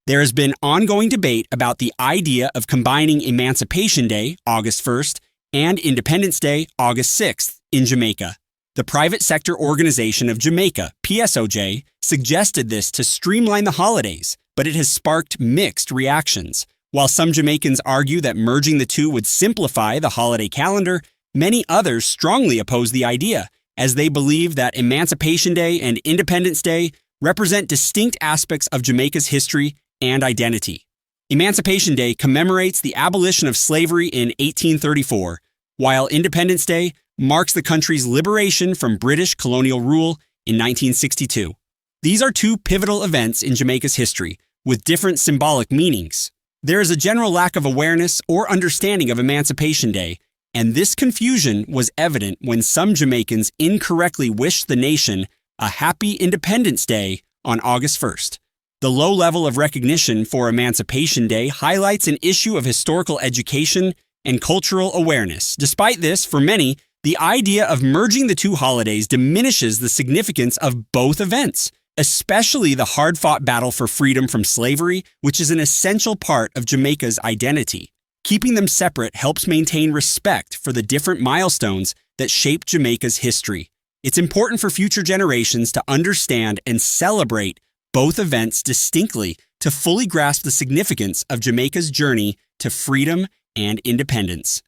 There has been ongoing debate about the idea of combining Emancipation Day, August 1st, and Independence Day, August 6th, in Jamaica. The Private Sector Organization of Jamaica, PSOJ, suggested this to streamline the holidays, but it has sparked mixed reactions. While some Jamaicans argue that merging the two would simplify the holiday calendar, many others strongly oppose the idea, as they believe that Emancipation Day and Independence Day represent distinct aspects of Jamaica's history and identity. Emancipation Day commemorates the abolition of slavery in 1834, while Independence Day marks the country's liberation from British colonial rule in 1962. These are two pivotal events in Jamaica's history, with different symbolic meanings. There is a general lack of awareness or understanding of Emancipation Day, and this confusion was evident when some Jamaicans incorrectly wished the nation a happy Independence Day on August 1st. The low level of recognition for Emancipation Day highlights an issue of historical education and cultural awareness. Despite this, for many, the idea of merging the two holidays diminishes the significance of both events, especially the hard-fought battle for freedom from slavery, which is an essential part of Jamaica's identity. Keeping them separate helps maintain respect for the different milestones that shape Jamaica's history. It's important for future generations to understand and celebrate both events distinctly to fully grasp the significance of Jamaica's journey to freedom and independence.